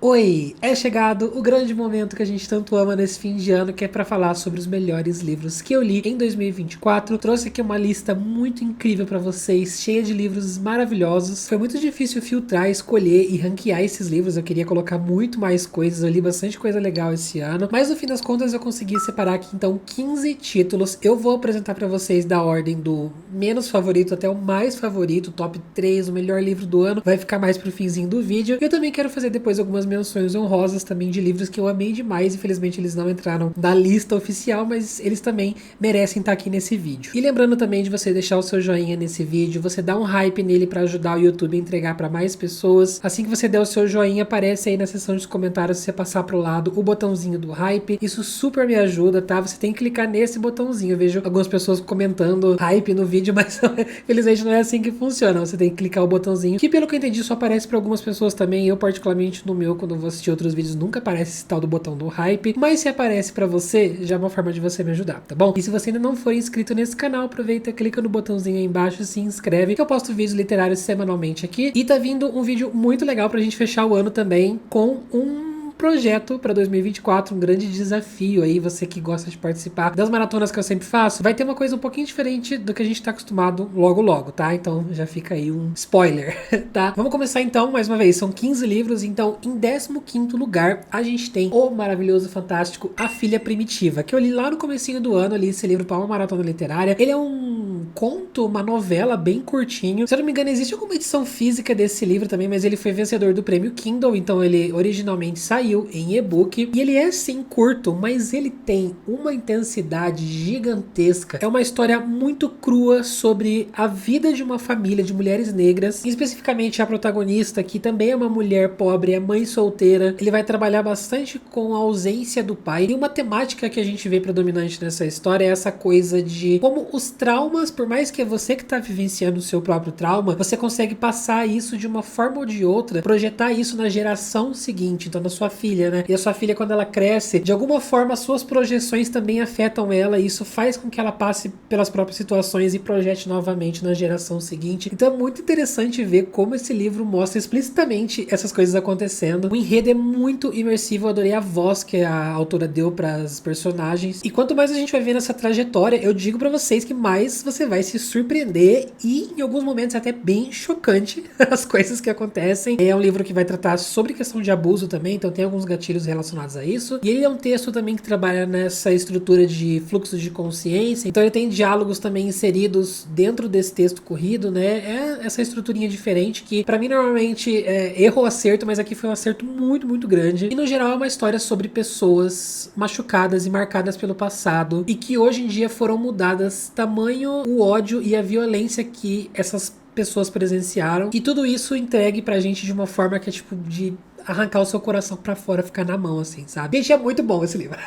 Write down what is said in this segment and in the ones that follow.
Oi, é chegado o grande momento que a gente tanto ama nesse fim de ano, que é pra falar sobre os melhores livros que eu li em 2024. Trouxe aqui uma lista muito incrível pra vocês, cheia de livros maravilhosos. Foi muito difícil filtrar, escolher e ranquear esses livros. Eu queria colocar muito mais coisas, eu li bastante coisa legal esse ano, mas no fim das contas eu consegui separar aqui então 15 títulos. Eu vou apresentar pra vocês da ordem do menos favorito até o mais favorito, top 3, o melhor livro do ano. Vai ficar mais pro finzinho do vídeo. Eu também quero fazer depois algumas menções honrosas também de livros que eu amei demais. Infelizmente eles não entraram na lista oficial, mas eles também merecem estar aqui nesse vídeo. E lembrando também de você deixar o seu joinha nesse vídeo, você dá um hype nele para ajudar o YouTube a entregar para mais pessoas. Assim que você der o seu joinha, aparece aí na seção de comentários, se você passar pro lado, o botãozinho do hype. Isso super me ajuda, tá? Você tem que clicar nesse botãozinho. Eu vejo algumas pessoas comentando hype no vídeo, mas felizmente não é assim que funciona. Você tem que clicar o botãozinho, que pelo que eu entendi só aparece para algumas pessoas também. Eu particularmente no meu, quando eu vou assistir outros vídeos, nunca aparece esse tal do botão do hype, mas se aparece pra você, já é uma forma de você me ajudar, tá bom? E se você ainda não for inscrito nesse canal, aproveita, clica no botãozinho aí embaixo, se inscreve, que eu posto vídeos literários semanalmente aqui, e tá vindo um vídeo muito legal pra gente fechar o ano também, com um projeto para 2024, um grande desafio aí, você que gosta de participar das maratonas que eu sempre faço, vai ter uma coisa um pouquinho diferente do que a gente tá acostumado logo, tá? Então já fica aí um spoiler, tá? Vamos começar então, mais uma vez, são 15 livros, então em 15º lugar a gente tem o maravilhoso, fantástico A Filha Primitiva, que eu li lá no comecinho do ano, eu li esse livro para uma maratona literária. Ele é um conto, uma novela bem curtinho, se eu não me engano existe alguma edição física desse livro também, mas ele foi vencedor do prêmio Kindle, então ele originalmente saiu em e-book, e ele é sim curto, mas ele tem uma intensidade gigantesca. É uma história muito crua sobre a vida de uma família de mulheres negras, especificamente a protagonista, que também é uma mulher pobre, é mãe solteira. Ele vai trabalhar bastante com a ausência do pai, e uma temática que a gente vê predominante nessa história é essa coisa de como os traumas, por mais que é você que está vivenciando o seu próprio trauma, você consegue passar isso de uma forma ou de outra, projetar isso na geração seguinte, então na sua filha, né? E a sua filha, quando ela cresce, de alguma forma as suas projeções também afetam ela, e isso faz com que ela passe pelas próprias situações e projete novamente na geração seguinte. Então é muito interessante ver como esse livro mostra explicitamente essas coisas acontecendo. O enredo é muito imersivo, eu adorei a voz que a autora deu para as personagens. E quanto mais a gente vai ver nessa trajetória, eu digo para vocês que mais você vai se surpreender e em alguns momentos até bem chocante as coisas que acontecem. É um livro que vai tratar sobre questão de abuso também, então tem alguns gatilhos relacionados a isso. E ele é um texto também que trabalha nessa estrutura de fluxos de consciência, então ele tem diálogos também inseridos dentro desse texto corrido, né? É essa estruturinha diferente que pra mim normalmente erro ou acerto, mas aqui foi um acerto muito grande. E no geral é uma história sobre pessoas machucadas e marcadas pelo passado e que hoje em dia foram mudadas, tamanho o ódio e a violência que essas pessoas presenciaram, e tudo isso entregue pra gente de uma forma que é tipo de arrancar o seu coração pra fora, ficar na mão, assim, sabe? Gente, é muito bom esse livro.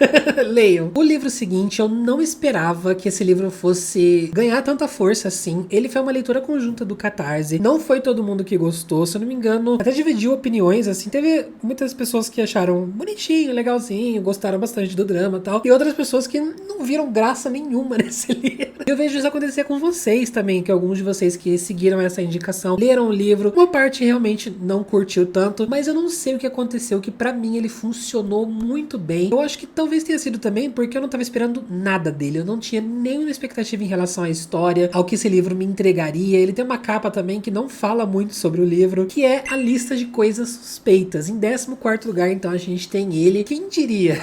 Leiam. O livro seguinte, eu não esperava que esse livro fosse ganhar tanta força assim. Ele foi uma leitura conjunta do Catarse. Não foi todo mundo que gostou, se eu não me engano, até dividiu opiniões, assim. Teve muitas pessoas que acharam bonitinho, legalzinho, gostaram bastante do drama e tal. E outras pessoas que não viram graça nenhuma nesse livro. Eu vejo isso acontecer com vocês também, que alguns de vocês que seguiram essa indicação leram o livro. Uma parte realmente não curtiu tanto, mas eu não sei o que aconteceu, que pra mim ele funcionou muito bem. Eu acho que talvez tenha sido também porque eu não tava esperando nada dele, eu não tinha nenhuma expectativa em relação à história, ao que esse livro me entregaria. Ele tem uma capa também que não fala muito sobre o livro, que é a lista de coisas suspeitas. Em 14º lugar, então, a gente tem ele. Quem diria?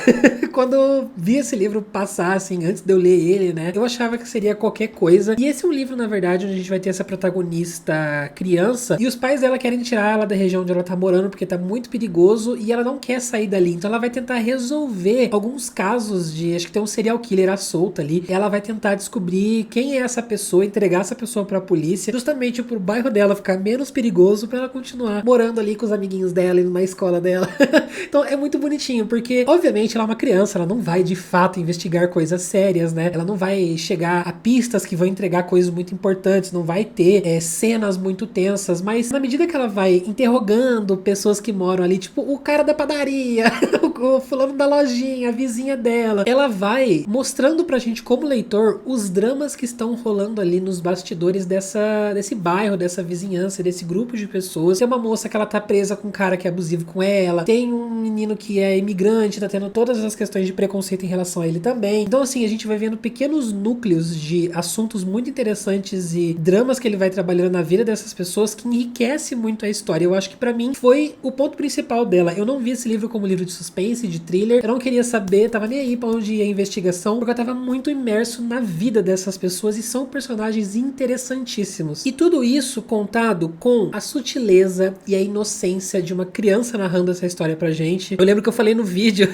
Quando eu vi esse livro passar, assim, antes de eu ler ele, né, eu achava que seria qualquer coisa. E esse é um livro, na verdade, onde a gente vai ter essa protagonista criança, e os pais dela querem tirar ela da região onde ela tá morando, porque tá muito perigoso e ela não quer sair dali, então ela vai tentar resolver alguns casos de, acho que tem um serial killer à solta ali, ela vai tentar descobrir quem é essa pessoa, entregar essa pessoa pra polícia, justamente pro bairro dela ficar menos perigoso, pra ela continuar morando ali com os amiguinhos dela e na escola dela. Então é muito bonitinho, porque obviamente ela é uma criança, ela não vai de fato investigar coisas sérias, né, ela não vai chegar a pistas que vão entregar coisas muito importantes, não vai ter cenas muito tensas, mas na medida que ela vai interrogando pessoas que moram ali, tipo, o cara da padaria, o fulano da lojinha, a vizinha dela. Ela vai mostrando pra gente, como leitor, os dramas que estão rolando ali nos bastidores desse bairro, dessa vizinhança, desse grupo de pessoas. Tem uma moça que ela tá presa com um cara que é abusivo com ela, tem um menino que é imigrante, tá tendo todas as questões de preconceito em relação a ele também. Então, assim, a gente vai vendo pequenos núcleos de assuntos muito interessantes e dramas que ele vai trabalhando na vida dessas pessoas que enriquece muito a história. Eu acho que pra mim foi o ponto principal dela. Eu não vi esse livro como livro de suspense, de thriller. Eu não queria saber, tava nem aí pra onde ia a investigação, porque eu tava muito imerso na vida dessas pessoas e são personagens interessantíssimos. E tudo isso contado com a sutileza e a inocência de uma criança narrando essa história pra gente. Eu lembro que eu falei no vídeo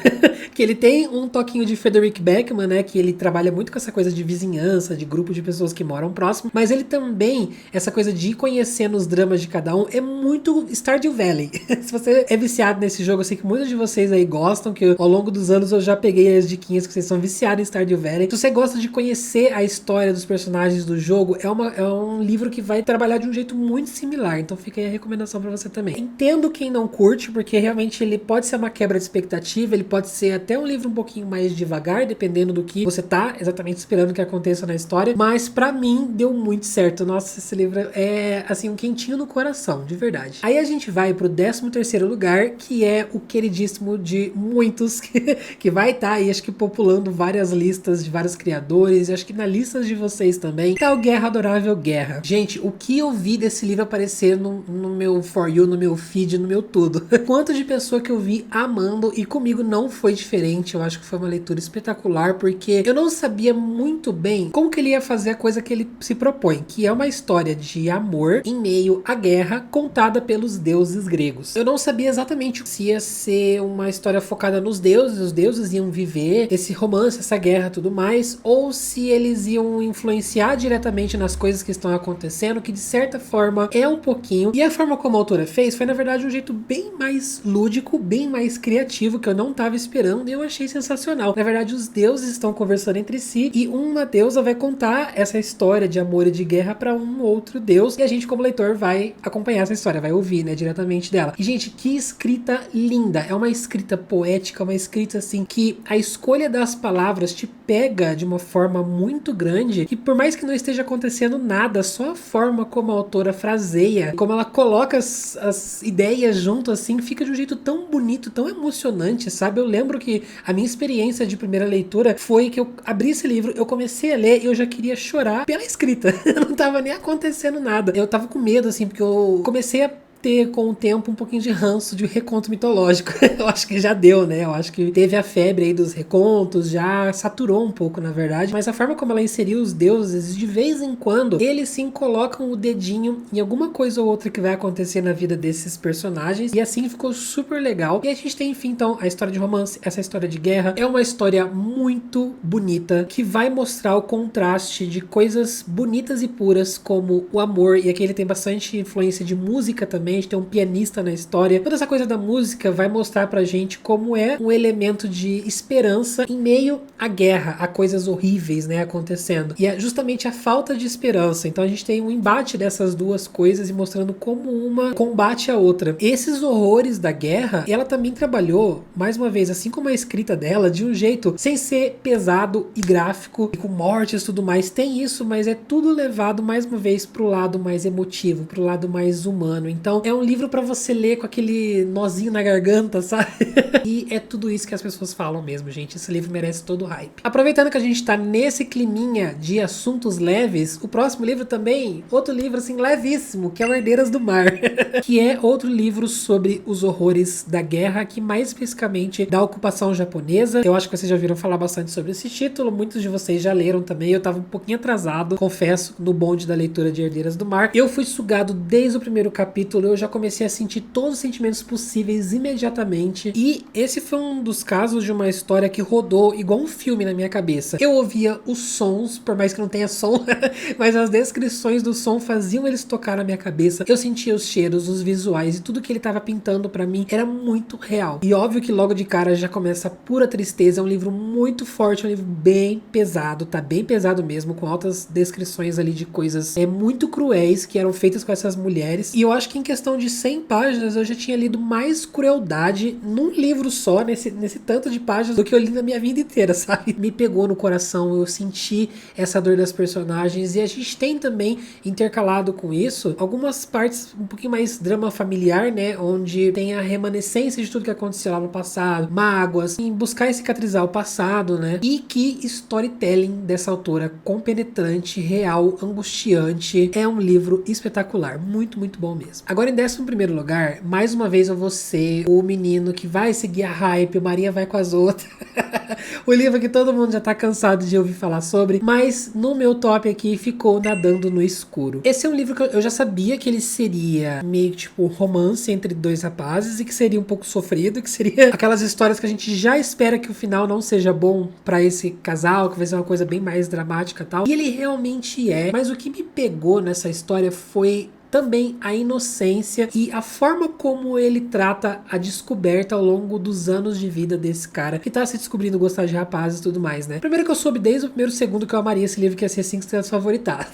que ele tem um toquinho de Frederick Backman, né, que ele trabalha muito com essa coisa de vizinhança, de grupo de pessoas que moram próximo, mas ele também, essa coisa de ir conhecendo os dramas de cada um, é muito Stardew Valley. Se você é viciado nesse jogo, eu sei que muitos de vocês aí gostam, que ao longo dos anos eu já peguei as diquinhas que vocês são viciados em Stardew Valley. Se você gosta de conhecer a história dos personagens do jogo, é um livro que vai trabalhar de um jeito muito similar, então fica aí a recomendação pra você também. Entendo quem não curte, porque realmente ele pode ser uma quebra de expectativa, ele pode ser até um livro um pouquinho mais devagar, dependendo do que você tá exatamente esperando que aconteça na história, mas pra mim deu muito certo. Nossa, esse livro é, assim, um quentinho no coração, de verdade. Aí a gente vai pro 13º lugar, que é o queridíssimo de muitos, que vai estar aí, acho que populando várias listas de vários criadores, e acho que na lista de vocês também, tá o Guerra Adorável Guerra. Gente, o que eu vi desse livro aparecer no meu For You, no meu feed, no meu tudo. Quanto de pessoa que eu vi amando, e comigo não foi diferente. Eu acho que foi uma leitura espetacular, porque eu não sabia muito bem como que ele ia fazer a coisa que ele se propõe, que é uma história de amor em meio à guerra, contada pelos deuses gregos. Eu não sabia exatamente se ia ser uma história focada nos deuses, os deuses iam viver esse romance, essa guerra e tudo mais, ou se eles iam influenciar diretamente nas coisas que estão acontecendo, que de certa forma é um pouquinho. E a forma como a autora fez foi, na verdade, um jeito bem mais lúdico, bem mais criativo, que eu não estava esperando, e eu achei sensacional. Na verdade, os deuses estão conversando entre si, e uma deusa vai contar essa história de amor e de guerra para um outro deus, e a gente, como leitor, vai acompanhar essa história, vai ouvir, né, diretamente dela. E, gente, que escrita linda! É uma escrita poética, uma escrita, assim, que a escolha das palavras te pega de uma forma muito grande, e por mais que não esteja acontecendo nada, só a forma como a autora fraseia, como ela coloca as ideias junto, assim, fica de um jeito tão bonito, tão emocionante, sabe? Eu lembro que a minha experiência de primeira leitura foi que eu abri esse livro, eu comecei a ler e eu já queria chorar pela escrita. Não tava nem acontecendo nada. Eu tava com medo, assim, porque eu comecei a ter com o tempo um pouquinho de ranço de reconto mitológico. Eu acho que já deu, né? Eu acho que teve a febre aí dos recontos, já saturou um pouco, na verdade, mas a forma como ela inseriu os deuses, de vez em quando, eles sim colocam o dedinho em alguma coisa ou outra que vai acontecer na vida desses personagens, e assim ficou super legal. E a gente tem, enfim, então, a história de romance, essa história de guerra, é uma história muito bonita, que vai mostrar o contraste de coisas bonitas e puras, como o amor, e aqui ele tem bastante influência de música também, a gente tem um pianista na história. Toda essa coisa da música vai mostrar pra gente como é um elemento de esperança em meio à guerra, a coisas horríveis, né, acontecendo. E é justamente a falta de esperança. Então a gente tem um embate dessas duas coisas e mostrando como uma combate a outra. Esses horrores da guerra, ela também trabalhou, mais uma vez, assim como a escrita dela, de um jeito sem ser pesado e gráfico, e com mortes e tudo mais. Tem isso, mas é tudo levado, mais uma vez, pro lado mais emotivo, pro lado mais humano. Então é um livro pra você ler com aquele nozinho na garganta, sabe? E é tudo isso que as pessoas falam mesmo, gente. Esse livro merece todo o hype. Aproveitando que a gente tá nesse climinha de assuntos leves, o próximo livro também, outro livro assim levíssimo, que é o Herdeiras do Mar, que é outro livro sobre os horrores da guerra, que mais especificamente da ocupação japonesa. Eu acho que vocês já viram falar bastante sobre esse título, muitos de vocês já leram também. Eu tava um pouquinho atrasado, confesso, no bonde da leitura de Herdeiras do Mar. Eu fui sugado desde o primeiro capítulo, eu já comecei a sentir todos os sentimentos possíveis imediatamente, e esse foi um dos casos de uma história que rodou igual um filme na minha cabeça. Eu ouvia os sons, por mais que não tenha som, mas as descrições do som faziam eles tocar na minha cabeça. Eu sentia os cheiros, os visuais, e tudo que ele tava pintando pra mim era muito real. E óbvio que logo de cara já começa a pura tristeza. É um livro muito forte, é um livro bem pesado, tá bem pesado mesmo, com altas descrições ali de coisas muito cruéis que eram feitas com essas mulheres. E eu acho que em questão questão de 100 páginas, eu já tinha lido mais crueldade num livro só, nesse tanto de páginas, do que eu li na minha vida inteira, sabe? Me pegou no coração, eu senti essa dor das personagens, e a gente tem também, intercalado com isso, algumas partes um pouquinho mais drama familiar, né? Onde tem a remanescência de tudo que aconteceu lá no passado, mágoas, em buscar cicatrizar o passado, né? E que storytelling dessa autora, compenetrante, real, angustiante. É um livro espetacular, muito, muito bom mesmo. Agora, em 11º lugar, mais uma vez eu vou ser o menino que vai seguir a hype, Maria vai com as outras. O livro que todo mundo já tá cansado de ouvir falar sobre, mas no meu top aqui ficou Nadando no Escuro. Esse é um livro que eu já sabia que ele seria meio tipo romance entre dois rapazes e que seria um pouco sofrido, que seria aquelas histórias que a gente já espera que o final não seja bom pra esse casal, que vai ser uma coisa bem mais dramática e tal. E ele realmente é, mas o que me pegou nessa história foi também a inocência e a forma como ele trata a descoberta ao longo dos anos de vida desse cara que tá se descobrindo gostar de rapazes e tudo mais, né? Primeiro que eu soube desde o primeiro segundo que eu amaria esse livro, que ia ser 5 estrelas favoritada.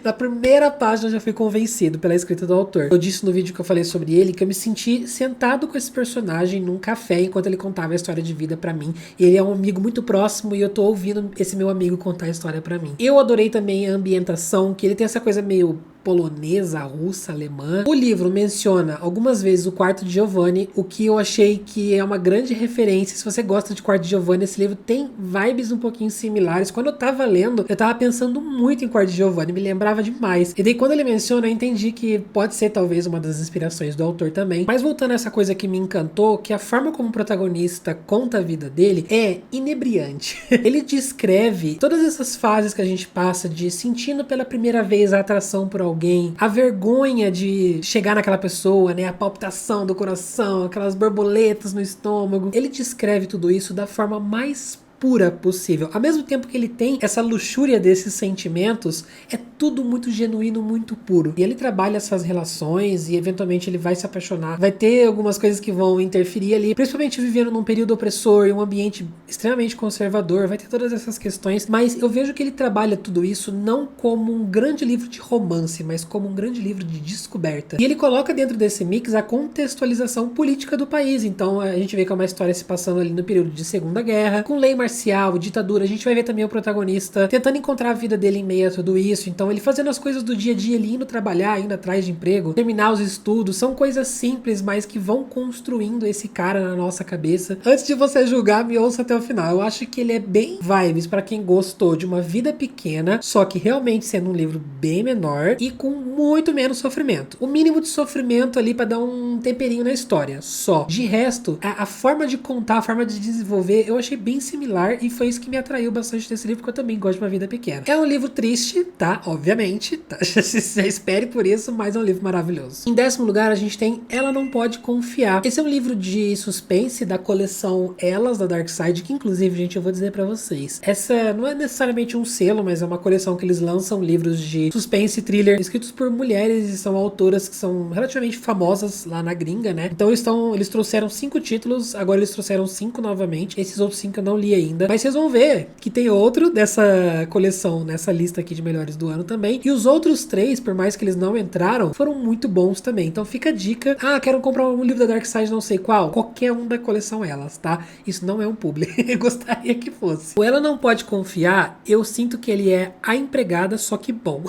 Na primeira página eu já fui convencido pela escrita do autor. Eu disse no vídeo que eu falei sobre ele que eu me senti sentado com esse personagem num café enquanto ele contava a história de vida pra mim. E ele é um amigo muito próximo e eu tô ouvindo esse meu amigo contar a história pra mim. Eu adorei também a ambientação, que ele tem essa coisa meio polonesa, russa, alemã. O livro menciona algumas vezes o Quarto de Giovanni, o que eu achei que é uma grande referência. Se você gosta de Quarto de Giovanni, esse livro tem vibes um pouquinho similares. Quando eu tava lendo, eu tava pensando muito em Quarto de Giovanni, me lembrava demais. E daí quando ele menciona, eu entendi que pode ser talvez uma das inspirações do autor também. Mas voltando a essa coisa que me encantou, que a forma como o protagonista conta a vida dele é inebriante. Ele descreve todas essas fases que a gente passa de sentindo pela primeira vez a atração por alguém, a vergonha de chegar naquela pessoa, né, a palpitação do coração, aquelas borboletas no estômago. Ele descreve tudo isso da forma mais pura possível. Ao mesmo tempo que ele tem essa luxúria desses sentimentos, é tudo muito genuíno, muito puro. E ele trabalha essas relações e eventualmente ele vai se apaixonar. Vai ter algumas coisas que vão interferir ali, principalmente vivendo num período opressor e um ambiente extremamente conservador. Vai ter todas essas questões, mas eu vejo que ele trabalha tudo isso não como um grande livro de romance, mas como um grande livro de descoberta. E ele coloca dentro desse mix a contextualização política do país. Então a gente vê que é uma história se passando ali no período de Segunda Guerra, com lei marcial, ditadura. A gente vai ver também o protagonista tentando encontrar a vida dele em meio a tudo isso. Então ele fazendo as coisas do dia a dia, ele indo trabalhar, indo atrás de emprego, terminar os estudos. São coisas simples, mas que vão construindo esse cara na nossa cabeça. Antes de você julgar, me ouça até o final. Eu acho que ele é bem vibes pra quem gostou de uma vida pequena, só que realmente sendo um livro bem menor e com muito menos sofrimento. O mínimo de sofrimento ali pra dar um temperinho na história, só. De resto, a forma de contar, a forma de desenvolver, eu achei bem similar e foi isso que me atraiu bastante desse livro, porque eu também gosto de uma vida pequena. É um livro triste, tá? Obviamente, tá? Já espere por isso, mas é um livro maravilhoso. Em 10º lugar, a gente tem Ela Não Pode Confiar. Esse é um livro de suspense da coleção Elas, da Dark Side, que inclusive, gente, eu vou dizer pra vocês, essa não é necessariamente um selo, mas é uma coleção que eles lançam livros de suspense e thriller escritos por mulheres e são autoras que são relativamente famosas lá na gringa, né? Então eles trouxeram 5 títulos, agora eles trouxeram 5 novamente. Esses outros 5 eu não li ainda, mas vocês vão ver que tem outro dessa coleção, nessa lista aqui de melhores do ano também. E os outros 3, por mais que eles não entraram, foram muito bons também. Então fica a dica. Ah, quero comprar um livro da Dark Side, não sei qual. Qualquer um da coleção Elas, tá? Isso não é um publi. Eu gostaria que fosse. O Ela Não Pode Confiar, eu sinto que ele é a empregada, só que bom.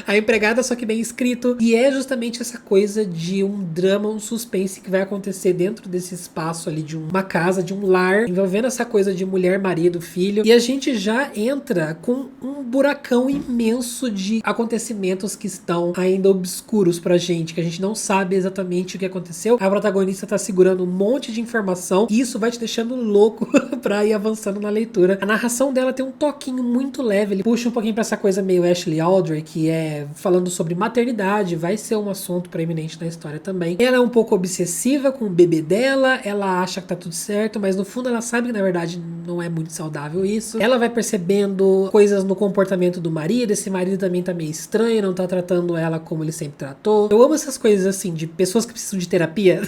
A empregada, só que bem escrito. E é justamente essa coisa de um drama, um suspense que vai acontecer dentro desse espaço ali de uma casa, de um lar, envolvendo essa coisa de mulher, marido, filho. E a gente já entra com um buracão imenso de acontecimentos que estão ainda obscuros pra gente, que a gente não sabe exatamente o que aconteceu. A protagonista tá segurando um monte de informação e isso vai te deixando louco pra ir avançando na leitura. A narração dela tem um toquinho muito leve, ele puxa um pouquinho pra essa coisa meio Ashley Aldrey, que é falando sobre maternidade, vai ser um assunto preeminente na história também. Ela é um pouco obsessiva com o bebê dela, ela acha que tá tudo certo, mas no fundo ela sabe que na verdade não é muito saudável isso. Ela vai percebendo coisas no comportamento do marido, esse marido também tá meio estranho, não tá tratando ela como ele sempre tratou. Eu amo essas coisas assim, de pessoas que precisam de terapia.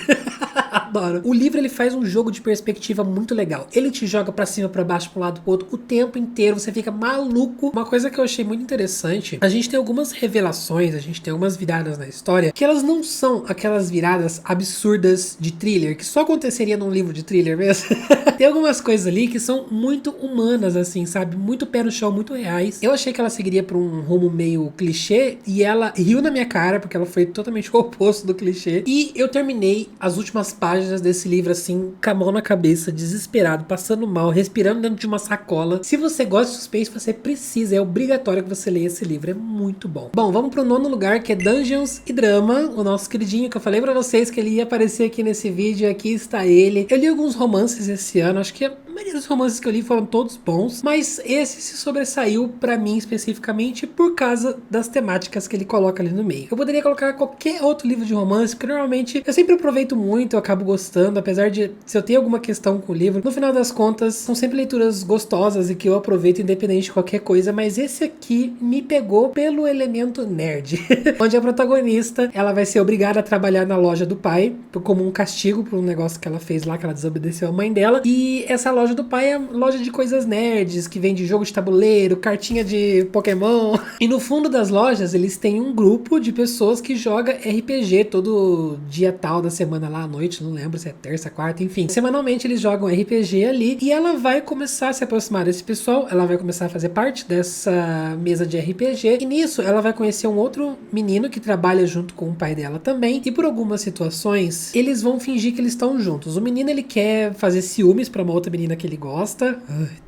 Adoro. O livro, ele faz um jogo de perspectiva muito legal. Ele te joga pra cima, pra baixo, pra um lado, pro outro, o tempo inteiro. Você fica maluco. Uma coisa que eu achei muito interessante, a gente tem algumas revelações, a gente tem algumas viradas na história, que elas não são aquelas viradas absurdas de thriller, que só aconteceria num livro de thriller mesmo. Tem algumas coisas ali que são muito humanas, assim, sabe? Muito pé no chão, muito reais. Eu achei que ela seguiria pra um rumo meio clichê, e ela riu na minha cara, porque ela foi totalmente o oposto do clichê. E eu terminei as últimas páginas desse livro, assim, com a mão na cabeça, desesperado, passando mal, respirando dentro de uma sacola. Se você gosta de suspense, você precisa, é obrigatório que você leia esse livro, é muito bom. Bom, vamos pro nono lugar, que é Dungeons e Drama, o nosso queridinho, que eu falei pra vocês que ele ia aparecer aqui nesse vídeo, aqui está ele. Eu li alguns romances esse ano, acho que a maioria dos romances que eu li foram todos bons, mas esse se sobressaiu pra mim especificamente por causa das temáticas que ele coloca ali no meio. Eu poderia colocar qualquer outro livro de romance, porque normalmente eu sempre aproveito muito, eu acabo gostando, apesar de se eu tenho alguma questão com o livro, no final das contas são sempre leituras gostosas e que eu aproveito independente de qualquer coisa, mas esse aqui me pegou pelo elemento nerd, onde a protagonista, ela vai ser obrigada a trabalhar na loja do pai, como um castigo por um negócio que ela fez lá, que ela desobedeceu a mãe dela, e essa loja do pai é loja de coisas nerds, que vende jogo de tabuleiro, cartinha de Pokémon, e no fundo das lojas eles têm um grupo de pessoas que joga RPG todo dia tal da semana lá à noite, não lembro se é terça, quarta, enfim. Semanalmente eles jogam RPG ali, e ela vai começar a se aproximar desse pessoal, ela vai começar a fazer parte dessa mesa de RPG, e nisso ela vai conhecer um outro menino que trabalha junto com o pai dela também, e por algumas situações eles vão fingir que eles estão juntos. O menino, ele quer fazer ciúmes pra uma outra menina que ele gosta,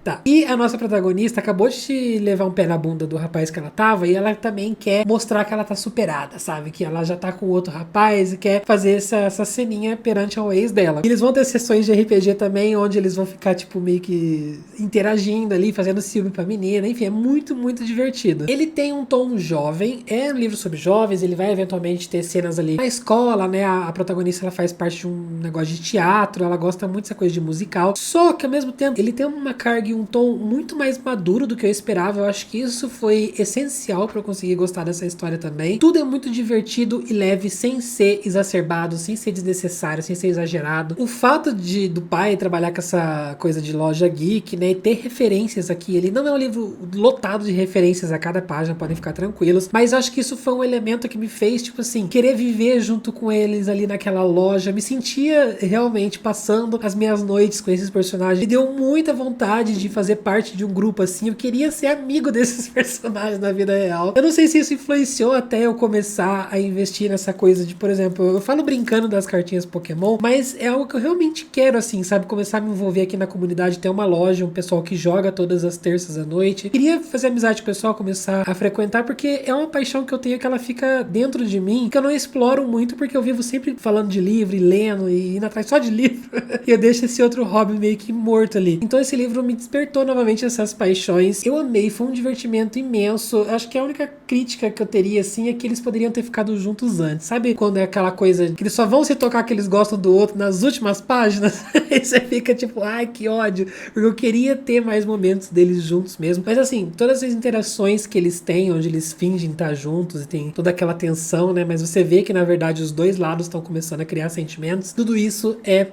tá. E a nossa protagonista acabou de levar um pé na bunda do rapaz que ela tava, e ela também quer mostrar que ela tá superada, sabe? Que ela já tá com outro rapaz e quer fazer essa ceninha perante ao ex dela. E eles vão ter sessões de RPG também, onde eles vão ficar, tipo, meio que interagindo ali, fazendo ciúme pra menina, enfim, é muito, muito divertido. Ele tem um tom jovem, é um livro sobre jovens, ele vai eventualmente ter cenas ali na escola, né? A protagonista, ela faz parte de um negócio de teatro, ela gosta muito dessa coisa de musical, só que ao mesmo tempo ele tem uma carga e um tom muito mais maduro do que eu esperava. Eu acho que isso foi essencial pra eu conseguir gostar dessa história também. Tudo é muito divertido e leve, sem ser exacerbado, sem ser desnecessário, sem ser exagerado. O fato do pai trabalhar com essa coisa de loja geek, né, e ter referências aqui, ele não é um livro lotado de referências a cada página, podem ficar tranquilos, mas eu acho que isso foi um elemento que me fez, tipo assim, querer viver junto com eles ali naquela loja, me sentia realmente passando as minhas noites com esses personagens, me deu muita vontade de fazer parte de um grupo assim, eu queria ser amigo desses personagens na vida real. Eu não sei se isso influenciou até eu começar a investir nessa coisa de, por exemplo, eu falo brincando das cartinhas Pokémon, mas é algo que eu realmente quero, assim, sabe, começar a me envolver aqui na comunidade, ter uma loja, um pessoal que joga todas as terças à noite. Queria fazer amizade com o pessoal, começar a frequentar, porque é uma paixão que eu tenho, que ela fica dentro de mim, que eu não exploro muito, porque eu vivo sempre falando de livro e lendo e indo atrás só de livro, e eu deixo esse outro hobby meio que morto ali. Então esse livro me despertou novamente essas paixões. Eu amei, foi um divertimento imenso. Acho que a única crítica que eu teria, assim, é que eles poderiam ter ficado juntos antes. Sabe quando é aquela coisa que eles só vão se tocar que eles gostam do outro nas últimas páginas? Aí você fica tipo, ai, que ódio. Porque eu queria ter mais momentos deles juntos mesmo. Mas assim, todas as interações que eles têm, onde eles fingem estar juntos e tem toda aquela tensão, né? Mas você vê que na verdade os dois lados estão começando a criar sentimentos. Tudo isso é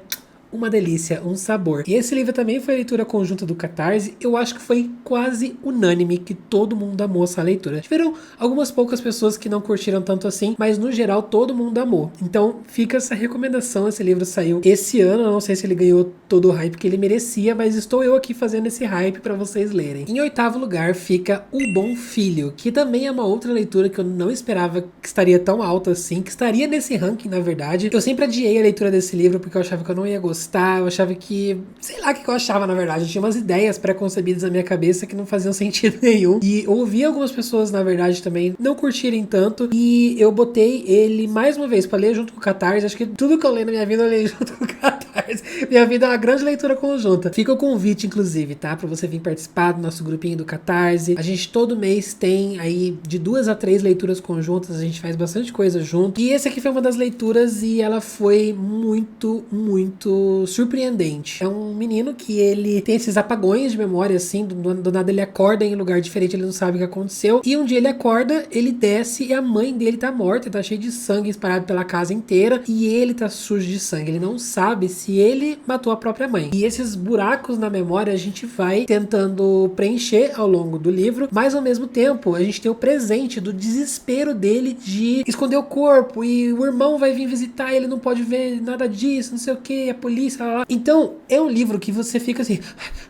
uma delícia, um sabor. E esse livro também foi a leitura conjunta do Catarse. Eu acho que foi quase unânime que todo mundo amou essa leitura. Tiveram algumas poucas pessoas que não curtiram tanto assim, mas no geral todo mundo amou. Então fica essa recomendação. Esse livro saiu esse ano, eu não sei se ele ganhou todo o hype que ele merecia, mas estou eu aqui fazendo esse hype para vocês lerem. Em oitavo lugar fica O Bom Filho, que também é uma outra leitura que eu não esperava que estaria tão alta assim, que estaria nesse ranking, na verdade. Eu sempre adiei a leitura desse livro porque eu achava que eu não ia gostar. Eu achava que, sei lá o que eu achava, na verdade. Eu tinha umas ideias pré-concebidas na minha cabeça que não faziam sentido nenhum. E eu ouvi algumas pessoas, na verdade, também não curtirem tanto. E eu botei ele mais uma vez pra ler junto com o Catarse. Acho que tudo que eu leio na minha vida eu leio junto com o Catarse. Catarse. Minha vida é uma grande leitura conjunta. Fica o convite, inclusive, tá? Pra você vir participar do nosso grupinho do Catarse. A gente todo mês tem aí de 2 a 3 leituras conjuntas. A gente faz bastante coisa junto. E esse aqui foi uma das leituras e ela foi muito, muito surpreendente. É um menino que ele tem esses apagões de memória, assim, do nada ele acorda em um lugar diferente, ele não sabe o que aconteceu. E um dia ele acorda, ele desce e a mãe dele tá morta, tá cheio de sangue espalhado pela casa inteira e ele tá sujo de sangue. Ele não sabe se ele matou a própria mãe. E esses buracos na memória a gente vai tentando preencher ao longo do livro, mas ao mesmo tempo a gente tem o presente do desespero dele de esconder o corpo e o irmão vai vir visitar, ele não pode ver nada disso, não sei o que, a polícia, lá, lá. Então é um livro que você fica assim,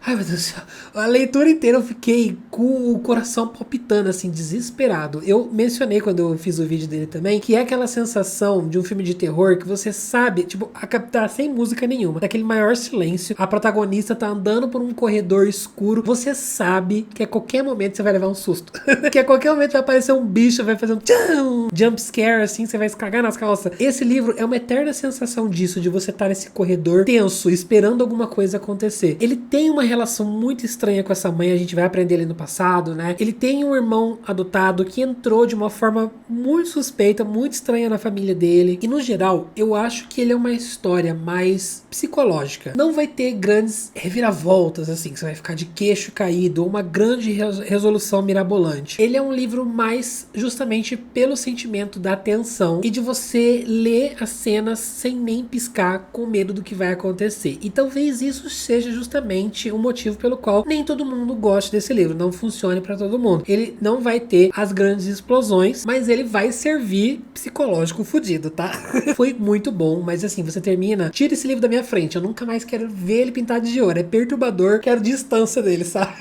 ai meu Deus do céu, a leitura inteira eu fiquei com o coração palpitando assim, desesperado. Eu mencionei quando eu fiz o vídeo dele também, que é aquela sensação de um filme de terror que você sabe, tipo, tá sem música nenhuma, daquele maior silêncio, a protagonista tá andando por um corredor escuro, você sabe que a qualquer momento você vai levar um susto, que a qualquer momento vai aparecer um bicho, vai fazer um jump scare assim, você vai se cagar nas calças. Esse livro é uma eterna sensação disso, de você estar nesse corredor tenso, esperando alguma coisa acontecer. Ele tem uma relação muito estranha com essa mãe, a gente vai aprender ali no passado, né? Ele tem um irmão adotado que entrou de uma forma muito suspeita, muito estranha na família dele. E no geral, eu acho que ele é uma história mais psicológica. Não vai ter grandes reviravoltas, assim, que você vai ficar de queixo caído, ou uma grande resolução mirabolante. Ele é um livro mais justamente pelo sentimento da tensão e de você ler as cenas sem nem piscar, com medo do que vai acontecer. E talvez isso seja justamente o motivo pelo qual nem todo mundo gosta desse livro, não funcione para todo mundo. Ele não vai ter as grandes explosões, mas ele vai servir psicológico fudido, tá? Foi muito bom, mas assim, você termina, tira esse livro da minha frente, eu nunca mais quero ver ele pintado de ouro, é perturbador, quero distância dele, sabe?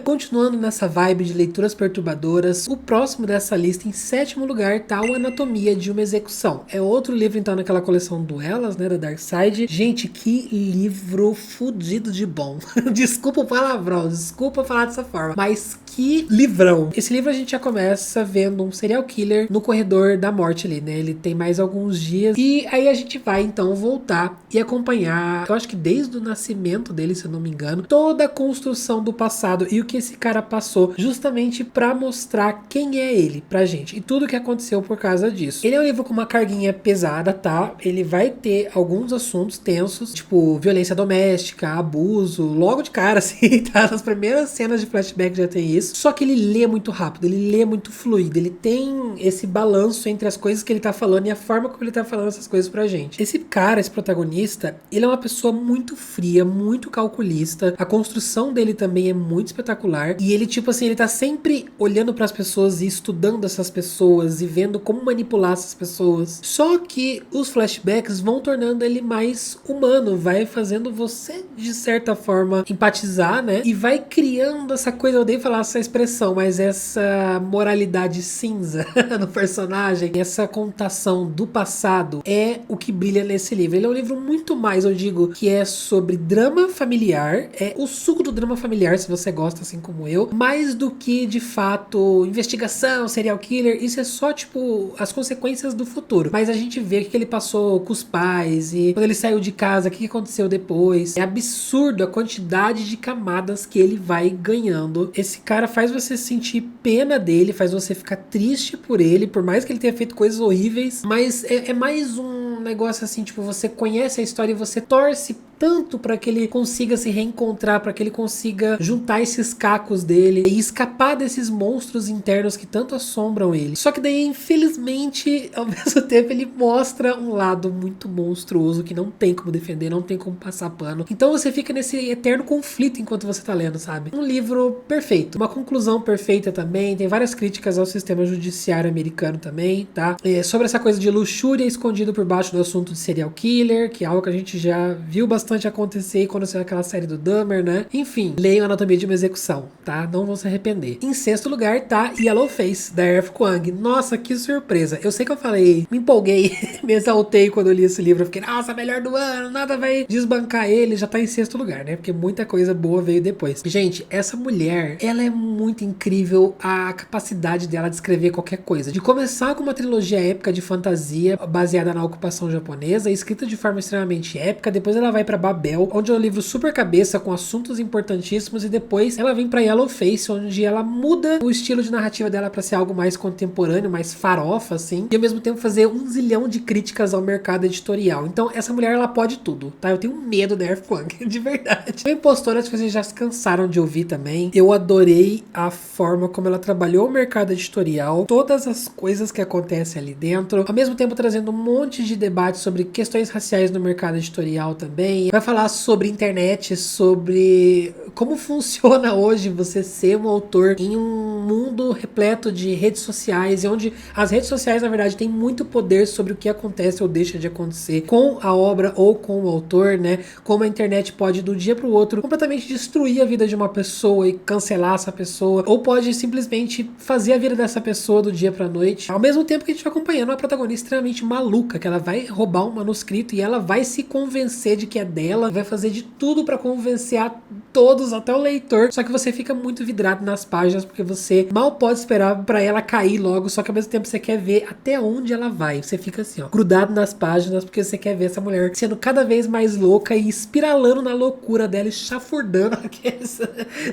Continuando nessa vibe de leituras perturbadoras, o próximo dessa lista, em 7º lugar, tá o Anatomia de uma Execução. É outro livro, então, naquela coleção Duelas, né, da Dark Side. Gente, que livro fudido de bom. Desculpa o palavrão, desculpa falar dessa forma, mas que livrão. Esse livro a gente já começa vendo um serial killer no corredor da morte ali, né? Ele tem mais alguns dias e aí a gente vai, então, voltar e acompanhar, eu acho que desde o nascimento dele, se eu não me engano, toda a construção do passado e o que esse cara passou, justamente pra mostrar quem é ele pra gente e tudo que aconteceu por causa disso. Ele é um livro com uma carguinha pesada, tá? Ele vai ter alguns assuntos tensos, tipo violência doméstica, abuso, logo de cara, assim, tá? Nas primeiras cenas de flashback já tem isso. Só que ele lê muito rápido, ele lê muito fluido, ele tem esse balanço entre as coisas que ele tá falando e a forma como ele tá falando essas coisas pra gente. Esse cara, esse protagonista, ele é uma pessoa muito fria, muito calculista, a construção dele também é muito espetacular e ele, tipo assim, ele tá sempre olhando pras pessoas e estudando essas pessoas e vendo como manipular essas pessoas. Só que os flashbacks vão tornando ele mais humano, vai fazendo você, de certa forma, empatizar, né? E vai criando essa coisa, eu odeio falar essa expressão, mas essa moralidade cinza no personagem, essa contação do passado é o que brilha nesse livro. Ele é um livro muito mais, eu digo, que é sobre drama familiar, é o suco do drama familiar, se você gosta assim como eu, mais do que, de fato, investigação, serial killer, isso é só, tipo, as consequências do futuro. Mas a gente vê o que ele passou com os pais e quando ele saiu de casa, o que aconteceu depois. É absurdo a quantidade de camadas que ele vai ganhando. Esse cara faz você sentir pena dele, faz você ficar triste por ele, por mais que ele tenha feito coisas horríveis, mas é mais um negócio assim, tipo, você conhece a história e você torce tanto para que ele consiga se reencontrar, para que ele consiga juntar esses cacos dele e escapar desses monstros internos que tanto assombram ele. Só que daí, infelizmente, ao mesmo tempo, ele mostra um lado muito monstruoso que não tem como defender, não tem como passar pano. Então você fica nesse eterno conflito enquanto você tá lendo, sabe? Um livro perfeito, uma conclusão perfeita também, tem várias críticas ao sistema judiciário americano também, tá? Sobre essa coisa de luxúria escondida por baixo do assunto de serial killer, que é algo que a gente já viu bastante bastante acontecer quando saiu aquela série do Dahmer, né? Enfim, leiam Anatomia de uma Execução, tá? Não vão se arrepender. Em sexto lugar tá Yellowface, da R.F. Kuang. Nossa, que surpresa. Eu sei que eu falei, me empolguei, me exaltei quando eu li esse livro. Eu fiquei, nossa, melhor do ano, nada vai desbancar ele. Já tá em sexto lugar, né? Porque muita coisa boa veio depois. Gente, essa mulher, ela é muito incrível, a capacidade dela de escrever qualquer coisa. De começar com uma trilogia épica de fantasia baseada na ocupação japonesa, escrita de forma extremamente épica. Depois ela vai pra Babel, onde é um livro super cabeça, com assuntos importantíssimos. E depois ela vem pra Yellowface, onde ela muda o estilo de narrativa dela pra ser algo mais contemporâneo, mais farofa, assim. E ao mesmo tempo fazer um zilhão de críticas ao mercado editorial. Então essa mulher, ela pode tudo, tá? Eu tenho medo da R.F. Kuang, de verdade. A Impostora, acho que vocês já se cansaram de ouvir também. Eu adorei a forma como ela trabalhou o mercado editorial, todas as coisas que acontecem ali dentro, ao mesmo tempo trazendo um monte de debate sobre questões raciais no mercado editorial também. Vai falar sobre internet, sobre como funciona hoje você ser um autor em um mundo repleto de redes sociais, e onde as redes sociais, na verdade, têm muito poder sobre o que acontece ou deixa de acontecer com a obra ou com o autor, né? Como a internet pode, do dia pro outro, completamente destruir a vida de uma pessoa e cancelar essa pessoa, ou pode simplesmente fazer a vida dessa pessoa do dia pra noite, ao mesmo tempo que a gente vai acompanhando uma protagonista extremamente maluca, que ela vai roubar um manuscrito e ela vai se convencer de que é dela, vai fazer de tudo pra convencer a todos, até o leitor, só que você fica muito vidrado nas páginas, porque você mal pode esperar pra ela cair logo, só que ao mesmo tempo você quer ver até onde ela vai, você fica assim, ó, grudado nas páginas, porque você quer ver essa mulher sendo cada vez mais louca e espiralando na loucura dela e chafurdando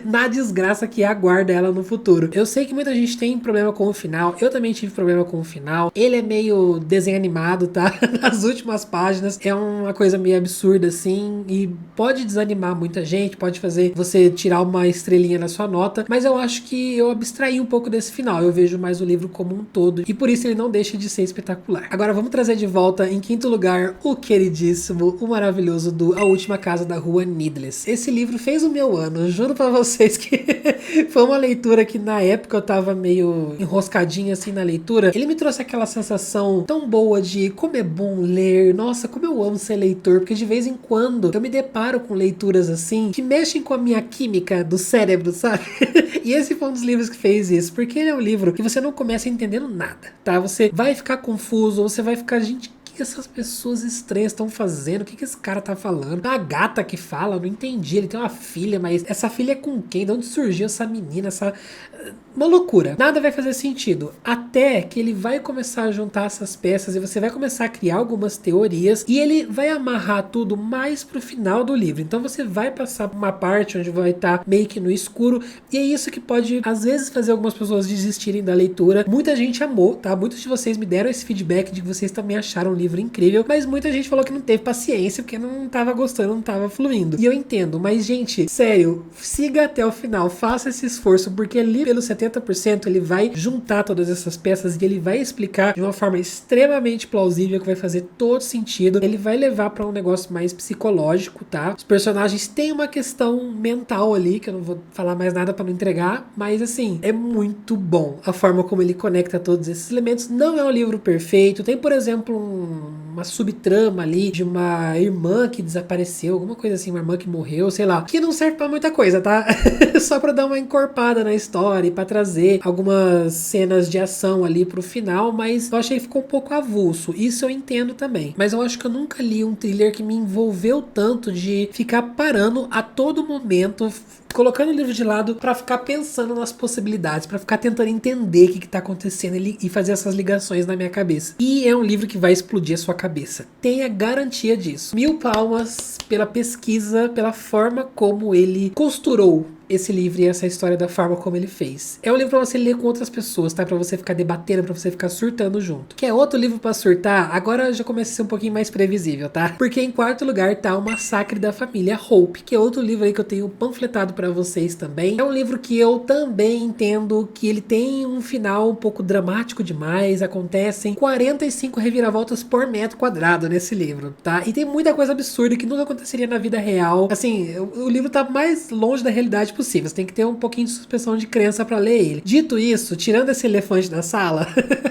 na desgraça que aguarda ela no futuro. Eu sei que muita gente tem problema com o final, eu também tive problema com o final, ele é meio desenho animado, tá? Nas últimas páginas, é uma coisa meio absurda assim, e pode desanimar muita gente, pode fazer você tirar uma estrelinha na sua nota, mas eu acho que eu abstraí um pouco desse final, eu vejo mais o livro como um todo, e por isso ele não deixa de ser espetacular. Agora vamos trazer de volta, em quinto lugar, o queridíssimo, o maravilhoso do A Última Casa da Rua Needless. Esse livro fez o meu ano, juro pra vocês que foi uma leitura que na época eu tava meio enroscadinha assim na leitura. Ele me trouxe aquela sensação tão boa de como é bom ler, nossa, como eu amo ser leitor, porque de vez em quando eu me deparo com leituras assim, que mexem com a minha química do cérebro, sabe? E esse foi um dos livros que fez isso, porque ele é um livro que você não começa entendendo nada, tá? Você vai ficar confuso, você vai ficar, gente, que essas pessoas estranhas estão fazendo? O que esse cara tá falando? Uma gata que fala, eu não entendi. Ele tem uma filha, mas essa filha é com quem? De onde surgiu essa menina? Uma loucura. Nada vai fazer sentido. Até que ele vai começar a juntar essas peças e você vai começar a criar algumas teorias e ele vai amarrar tudo mais pro final do livro. Então você vai passar por uma parte onde vai estar meio que no escuro, e é isso que pode, às vezes, fazer algumas pessoas desistirem da leitura. Muita gente amou, tá? Muitos de vocês me deram esse feedback de que vocês também acharam o livro incrível, mas muita gente falou que não teve paciência porque não tava gostando, não tava fluindo. E eu entendo, mas gente, sério, siga até o final, faça esse esforço, porque ali pelo 70% ele vai juntar todas essas peças e ele vai explicar de uma forma extremamente plausível, que vai fazer todo sentido. Ele vai levar pra um negócio mais psicológico, tá? Os personagens têm uma questão mental ali, que eu não vou falar mais nada pra não entregar, mas assim, é muito bom a forma como ele conecta todos esses elementos. Não é um livro perfeito, tem, por exemplo, uma subtrama ali de uma irmã que desapareceu, alguma coisa assim, uma irmã que morreu, sei lá, que não serve pra muita coisa, tá? Só pra dar uma encorpada na história e pra trazer algumas cenas de ação ali pro final, mas eu achei que ficou um pouco avulso. Isso eu entendo também, mas eu acho que eu nunca li um thriller que me envolveu tanto de ficar parando a todo momento, colocando o livro de lado pra ficar pensando nas possibilidades, pra ficar tentando entender o que tá acontecendo e fazer essas ligações na minha cabeça. E é um livro que vai explodir a sua cabeça. Tenha garantia disso. 1000 palmas pela pesquisa, pela forma como ele costurou esse livro e essa história da forma como ele fez. É um livro pra você ler com outras pessoas, tá? Pra você ficar debatendo, pra você ficar surtando junto. Quer outro livro pra surtar? Agora já começa a ser um pouquinho mais previsível, tá? Porque em quarto lugar tá O Massacre da Família Hope, que é outro livro aí que eu tenho panfletado pra vocês também. É um livro que eu também entendo que ele tem um final um pouco dramático demais, acontecem 45 reviravoltas por metro quadrado nesse livro, tá? E tem muita coisa absurda que nunca aconteceria na vida real. Assim, o livro tá mais longe da realidade possível. Você tem que ter um pouquinho de suspensão de crença pra ler ele. Dito isso, tirando esse elefante da sala,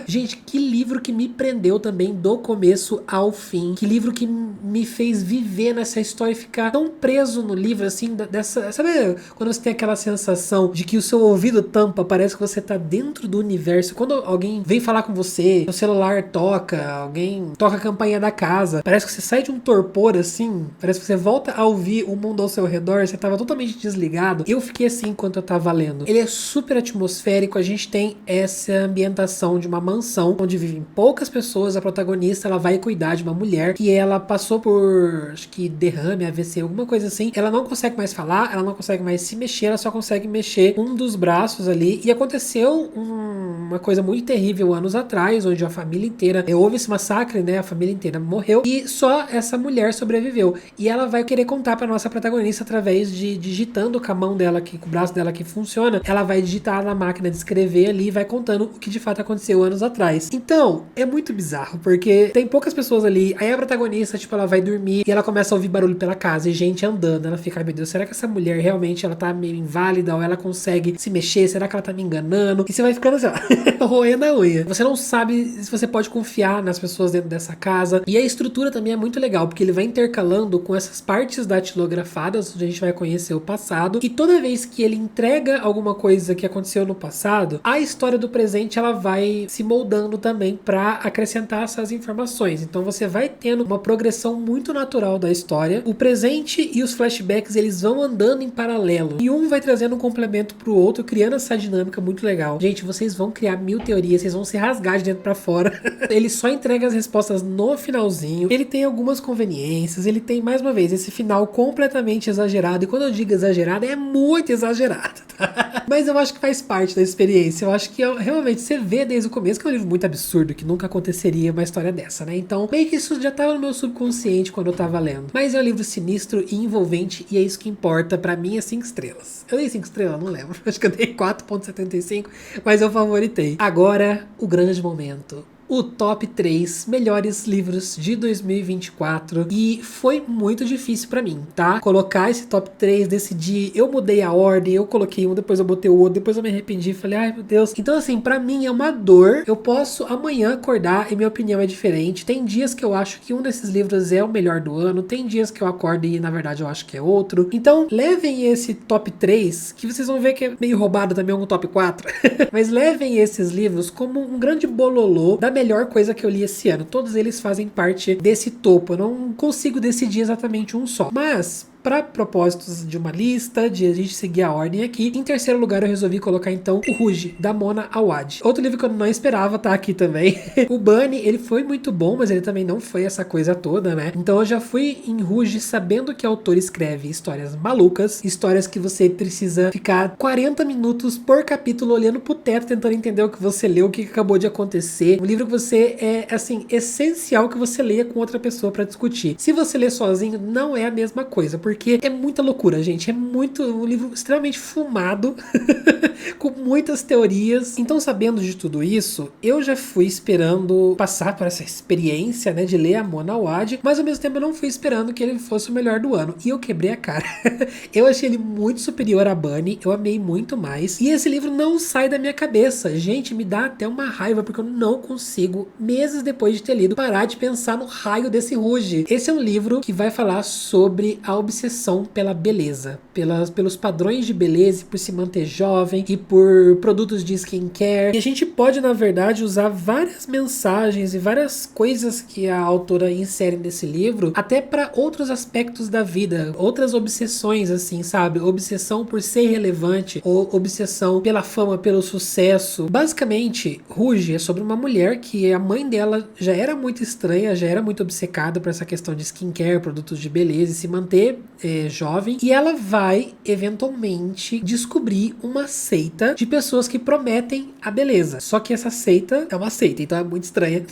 gente, que livro que me prendeu também do começo ao fim. Que livro que me fez viver nessa história e ficar tão preso no livro, assim, dessa... Sabe quando você tem aquela sensação de que o seu ouvido tampa, parece que você tá dentro do universo. Quando alguém vem falar com você, o celular toca, alguém toca a campainha da casa, parece que você sai de um torpor, assim, parece que você volta a ouvir o mundo ao seu redor, você tava totalmente desligado. Eu fiquei assim enquanto eu tava lendo. Ele é super atmosférico, a gente tem essa ambientação de uma mansão, onde vivem poucas pessoas, a protagonista, ela vai cuidar de uma mulher que ela passou por, acho que derrame, AVC, alguma coisa assim, ela não consegue mais falar, ela não consegue mais se mexer, ela só consegue mexer um dos braços ali, e aconteceu uma coisa muito terrível anos atrás, onde a família inteira, houve esse massacre, né, a família inteira morreu, e só essa mulher sobreviveu, e ela vai querer contar pra nossa protagonista através de digitando com a mão dela, com o braço dela que funciona, ela vai digitar na máquina de escrever ali, e vai contando o que de fato aconteceu anos atrás. Então, é muito bizarro, porque tem poucas pessoas ali, aí a protagonista, tipo, ela vai dormir, e ela começa a ouvir barulho pela casa, e gente andando, ela fica, ai meu Deus, será que essa mulher realmente, ela tá meio inválida, ou ela consegue se mexer, será que ela tá me enganando? E você vai ficando assim, ó, roendo a unha. Você não sabe se você pode confiar nas pessoas dentro dessa casa, e a estrutura também é muito legal, porque ele vai intercalando com essas partes datilografadas, onde a gente vai conhecer o passado, e toda vez que ele entrega alguma coisa que aconteceu no passado, a história do presente, ela vai se moldando também pra acrescentar essas informações. Então você vai tendo uma progressão muito natural da história. O presente e os flashbacks, eles vão andando em paralelo, e um vai trazendo um complemento pro outro, criando essa dinâmica muito legal. Gente, vocês vão criar mil teorias, vocês vão se rasgar de dentro pra fora. Ele só entrega as respostas no finalzinho. Ele tem algumas conveniências, ele tem, mais uma vez, esse final completamente exagerado, e quando eu digo exagerado, é muito exagerado, tá? Mas eu acho que faz parte da experiência. Eu acho que realmente você vê desde o começo que é um livro muito absurdo, que nunca aconteceria uma história dessa, né? Então, meio que isso já tava no meu subconsciente quando eu tava lendo. Mas é um livro sinistro e envolvente, e é isso que importa. Pra mim é 5 estrelas. Eu dei 5 estrelas? Não lembro. Acho que eu dei 4,75, mas eu favoritei. Agora, o grande momento. O top 3 melhores livros de 2024, e foi muito difícil pra mim, tá? Colocar esse top 3, decidir, eu mudei a ordem, eu coloquei um, depois eu botei o outro, depois eu me arrependi, falei, ai meu Deus. Então assim, pra mim é uma dor, eu posso amanhã acordar e minha opinião é diferente. Tem dias que eu acho que um desses livros é o melhor do ano, tem dias que eu acordo e na verdade eu acho que é outro. Então levem esse top 3, que vocês vão ver que é meio roubado também um top 4, mas levem esses livros como um grande bololô da melhor coisa que eu li esse ano. Todos eles fazem parte desse topo. Eu não consigo decidir exatamente um só. Mas, para propósitos de uma lista, de a gente seguir a ordem aqui, em terceiro lugar eu resolvi colocar então o Ruge, da Mona Awad. Outro livro que eu não esperava tá aqui também. O Bunny, ele foi muito bom, mas ele também não foi essa coisa toda, né? Então eu já fui em Ruge sabendo que o autor escreve histórias malucas, histórias que você precisa ficar 40 minutos por capítulo olhando pro teto, tentando entender o que você leu, o que acabou de acontecer. Um livro que você é, assim, essencial que você leia com outra pessoa para discutir. Se você lê sozinho, não é a mesma coisa, porque é muita loucura, gente. É muito um livro extremamente fumado, com muitas teorias. Então, sabendo de tudo isso, eu já fui esperando passar por essa experiência, né, de ler a Mona Awad, mas ao mesmo tempo eu não fui esperando que ele fosse o melhor do ano. E eu quebrei a cara. Eu achei ele muito superior a Bunny, eu amei muito mais. E esse livro não sai da minha cabeça. Gente, me dá até uma raiva, porque eu não consigo, meses depois de ter lido, parar de pensar no raio desse Ruge. Esse é um livro que vai falar sobre a obsessão pela beleza, pelos padrões de beleza, e por se manter jovem, e por produtos de skincare. E a gente pode, na verdade, usar várias mensagens e várias coisas que a autora insere nesse livro, até para outros aspectos da vida, outras obsessões, assim, sabe? Obsessão por ser relevante, ou obsessão pela fama, pelo sucesso. Basicamente, Ruge é sobre uma mulher que a mãe dela já era muito estranha, já era muito obcecada por essa questão de skincare, produtos de beleza, e se manter jovem, e ela vai eventualmente descobrir uma seita de pessoas que prometem a beleza. Só que essa seita é uma seita, então é muito estranha.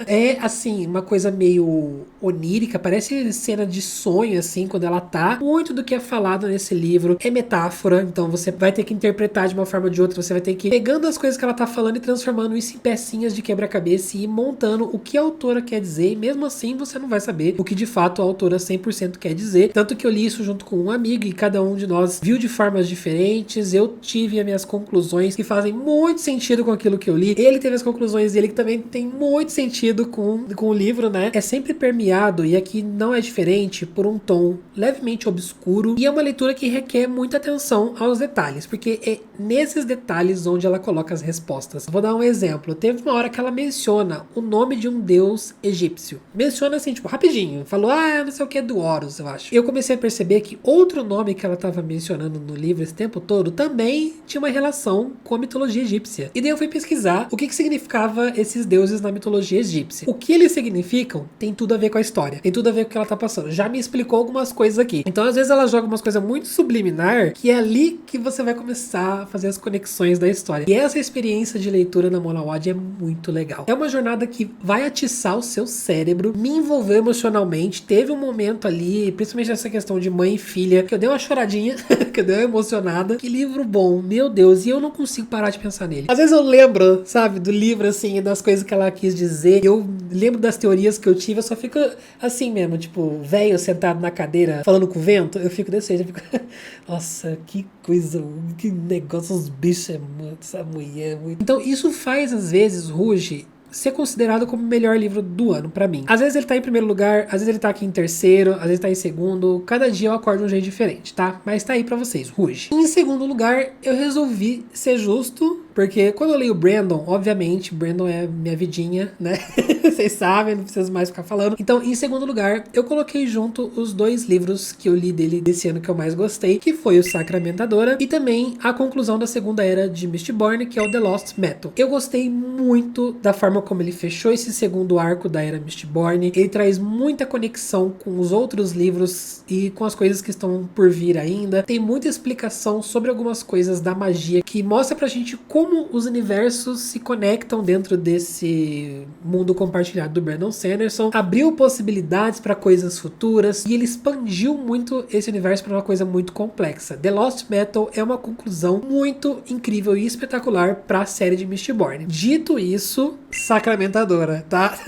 É assim, uma coisa meio onírica, parece cena de sonho, assim, quando ela tá. Muito do que é falado nesse livro é metáfora, então você vai ter que interpretar de uma forma ou de outra, você vai ter que ir pegando as coisas que ela tá falando e transformando isso em pecinhas de quebra-cabeça e ir montando o que a autora quer dizer, e mesmo assim você não vai saber o que de fato a autora 100% quer dizer. Tanto que eu li isso junto com um amigo e cada um de nós viu de formas diferentes. Eu tive as minhas conclusões que fazem muito sentido com aquilo que eu li. Ele teve as conclusões dele que também tem muito sentido com o livro, né? É sempre permeado, e aqui não é diferente, por um tom levemente obscuro, e é uma leitura que requer muita atenção aos detalhes, porque é nesses detalhes onde ela coloca as respostas. Vou dar um exemplo. Teve uma hora que ela menciona o nome de um deus egípcio. Menciona assim, tipo, rapidinho. Falou, não sei o que, do Horus, eu acho. Eu comecei a perceber que outro nome que ela estava mencionando no livro esse tempo todo também tinha uma relação com a mitologia egípcia. E daí eu fui pesquisar o que significava esses deuses na mitologia egípcia. O que eles significam tem tudo a ver com a história. Tem tudo a ver com o que ela tá passando. Já me explicou algumas coisas aqui. Então, às vezes, ela joga umas coisas muito subliminar, que é ali que você vai começar a fazer as conexões da história. E essa experiência de leitura na Mona Wad é muito legal. É uma jornada que vai atiçar o seu cérebro, me envolveu emocionalmente. Teve um momento ali, principalmente nessa questão de mãe e filha, que eu dei uma choradinha, que eu dei uma emocionada. Que livro bom, meu Deus. E eu não consigo parar de pensar nele. Às vezes eu lembro, sabe, do livro, assim, das coisas que ela quis dizer. Eu lembro das teorias que eu tive, eu só fico assim mesmo, tipo, velho sentado na cadeira falando com o vento. Eu fico desse jeito, eu fico, nossa, que coisa, que negócio, os bichos é muito, essa mulher é muito. Então isso faz, às vezes, Ruge ser considerado como o melhor livro do ano pra mim. Às vezes ele tá em primeiro lugar, às vezes ele tá aqui em terceiro, às vezes tá em segundo. Cada dia eu acordo de um jeito diferente, tá? Mas tá aí pra vocês, Ruge. Em segundo lugar, eu resolvi ser justo, porque quando eu leio o Brandon, obviamente, Brandon é minha vidinha, né? Vocês sabem, não preciso mais ficar falando. Então, em segundo lugar, eu coloquei junto os dois livros que eu li dele desse ano que eu mais gostei, que foi o Sacramentadora e também a conclusão da segunda era de Mistborn, que é o The Lost Metal. Eu gostei muito da forma como ele fechou esse segundo arco da era Mistborn. Ele traz muita conexão com os outros livros e com as coisas que estão por vir ainda. Tem muita explicação sobre algumas coisas da magia que mostra pra gente como os universos se conectam dentro desse mundo compartilhado do Brandon Sanderson. Abriu possibilidades para coisas futuras e ele expandiu muito esse universo para uma coisa muito complexa. The Lost Metal é uma conclusão muito incrível e espetacular para a série de Mistborn. Dito isso, Sacramentadora, tá?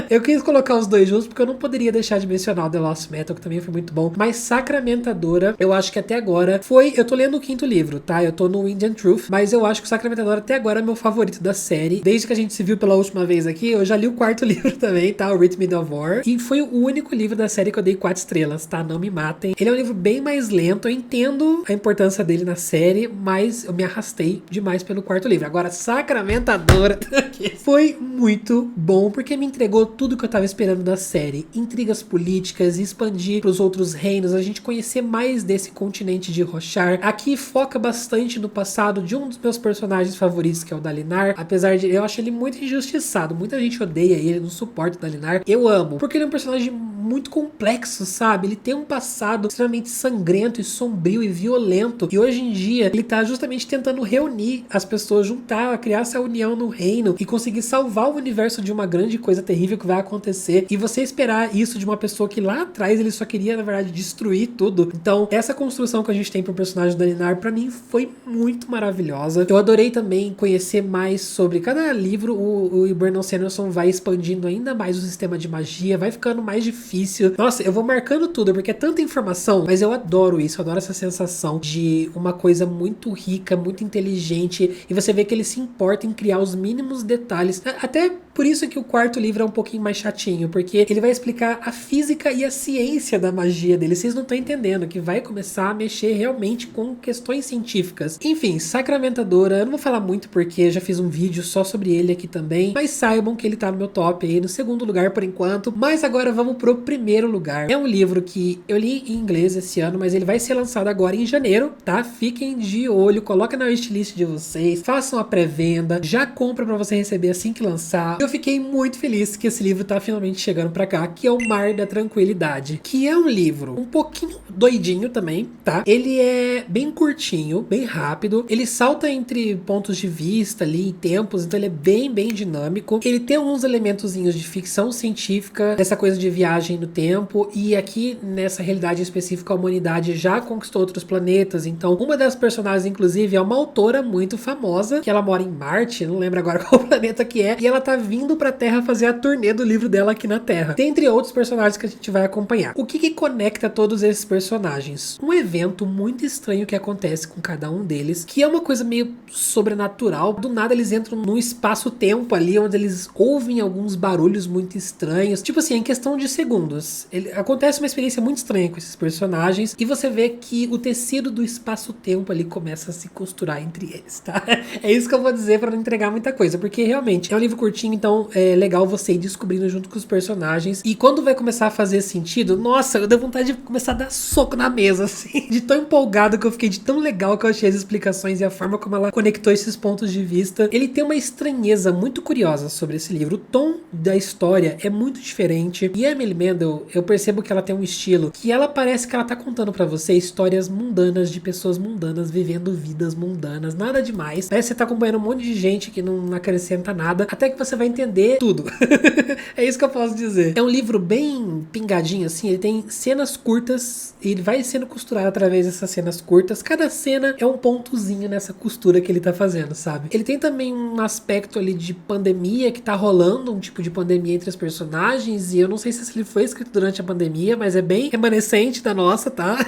Eu quis colocar os dois juntos porque eu não poderia deixar de mencionar o The Lost Metal, que também foi muito bom, mas Sacramentadora, eu acho que até agora foi... Eu tô lendo o quinto livro, tá? Eu tô no Indian Truth, mas eu acho que o Sacramentadora até agora é meu favorito da série. Desde que a gente se viu pela última vez aqui, eu já li o quarto livro também, tá? O Rhythm of War. E foi o único livro da série que eu dei 4 estrelas, tá? Não me matem. Ele é um livro bem mais lento, eu entendo a importância dele na série, mas eu me arrastei demais pelo quarto livro. Agora, Sacramentadora foi muito bom, porque me entregou tudo que eu tava esperando da série. Intrigas políticas, expandir pros outros reinos, a gente conhecer mais desse continente de Roshar. Aqui foca bastante no passado de um dos meus personagens favoritos, que é o Dalinar. Apesar de eu acho ele muito injustiçado, muita gente odeia ele, não suporta o Dalinar. Eu amo, porque ele é um personagem muito complexo, sabe? Ele tem um passado extremamente sangrento e sombrio e violento, e hoje em dia ele tá justamente tentando reunir as pessoas, juntar, criar essa união no reino e conseguir salvar o universo de uma grande coisa terrível que vai acontecer. E você esperar isso de uma pessoa que lá atrás ele só queria, na verdade, destruir tudo. Então, essa construção que a gente tem pro personagem do Dalinar, pra mim, foi muito maravilhosa. Eu adorei também conhecer mais sobre cada livro. O Brandon Sanderson vai expandindo ainda mais o sistema de magia, vai ficando mais difícil. Nossa, eu vou marcando tudo, porque é tanta informação, mas eu adoro isso, eu adoro essa sensação de uma coisa muito rica, muito inteligente, e você vê que ele se importa em criar os mínimos detalhes. Até por isso que o quarto livro é um pouquinho mais chatinho, porque ele vai explicar a física e a ciência da magia dele. Vocês não estão entendendo, que vai começar a mexer realmente com questões científicas. Enfim, Sacramentadora, eu não vou falar muito porque eu já fiz um vídeo só sobre ele aqui também, mas saibam que ele tá no meu top aí, no segundo lugar por enquanto. Mas agora vamos pro primeiro lugar. É um livro que eu li em inglês esse ano, mas ele vai ser lançado agora em janeiro, tá? Fiquem de olho, coloquem na wishlist de vocês, façam a pré-venda, já compra pra você receber assim que lançar. Eu fiquei muito feliz que esse livro tá finalmente chegando pra cá, que é o Mar da Tranquilidade, que é um livro um pouquinho doidinho também, tá? Ele é bem curtinho, bem rápido, ele salta entre pontos de vista ali e tempos, então ele é bem dinâmico. Ele tem alguns elementozinhos de ficção científica, essa coisa de viagem no tempo, e aqui nessa realidade específica a humanidade já conquistou outros planetas, então uma das personagens inclusive é uma autora muito famosa, que ela mora em Marte, não lembro agora qual planeta que é, e ela tá vindo pra Terra fazer a turnê do livro dela aqui na Terra. Dentre outros personagens que a gente vai acompanhar. O que conecta todos esses personagens? Um evento muito estranho que acontece com cada um deles, que é uma coisa meio sobrenatural. Do nada eles entram num espaço-tempo ali, onde eles ouvem alguns barulhos muito estranhos. Tipo assim, em questão de segundos. Acontece uma experiência muito estranha com esses personagens, e você vê que o tecido do espaço-tempo ali começa a se costurar entre eles, tá? É isso que eu vou dizer pra não entregar muita coisa, porque realmente é um livro curtinho, então é legal você ir descobrindo junto com os personagens. E quando vai começar a fazer sentido, nossa, eu dei vontade de começar a dar soco na mesa, assim, de tão empolgado que eu fiquei, de tão legal que eu achei as explicações e a forma como ela conectou esses pontos de vista. Ele tem uma estranheza muito curiosa sobre esse livro. O tom da história é muito diferente, e a Emily Mendel, eu percebo que ela tem um estilo que ela parece que ela tá contando pra você histórias mundanas de pessoas mundanas vivendo vidas mundanas, nada demais. Parece que você tá acompanhando um monte de gente que não acrescenta nada, até que você vai entender tudo. É isso que eu posso dizer. É um livro bem pingadinho, assim, ele tem cenas curtas, e ele vai sendo costurado através dessas cenas curtas. Cada cena é um pontozinho nessa costura que ele tá fazendo, sabe? Ele tem também um aspecto ali de pandemia que tá rolando, um tipo de pandemia entre os personagens, e eu não sei se esse livro foi escrito durante a pandemia, mas é bem remanescente da nossa, tá?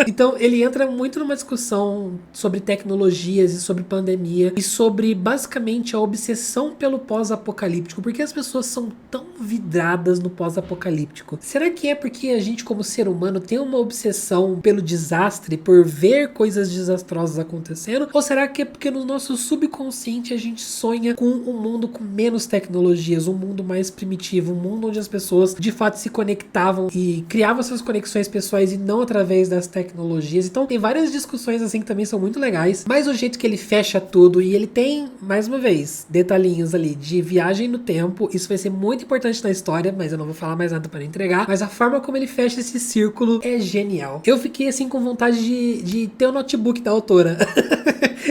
Então ele entra muito numa discussão sobre tecnologias e sobre pandemia e sobre basicamente a obsessão pelo pós-apocalíptico. Por que as pessoas são tão vidradas no pós-apocalíptico? Será que é porque a gente, como ser humano, tem uma obsessão pelo desastre, por ver coisas desastrosas acontecendo? Ou será que é porque no nosso subconsciente a gente sonha com um mundo com menos tecnologias, um mundo mais primitivo, um mundo onde as pessoas de fato se conectavam e criavam suas conexões pessoais e não através das tecnologias? Então tem várias discussões assim que também são muito legais, mas o jeito que ele fecha tudo, e ele tem, mais uma vez, detalhinhos ali de viagem no tempo, isso vai ser muito importante na história, mas eu não vou falar mais nada para entregar, mas a forma como ele fecha esse círculo é genial. Eu fiquei assim com vontade de ter o notebook da autora.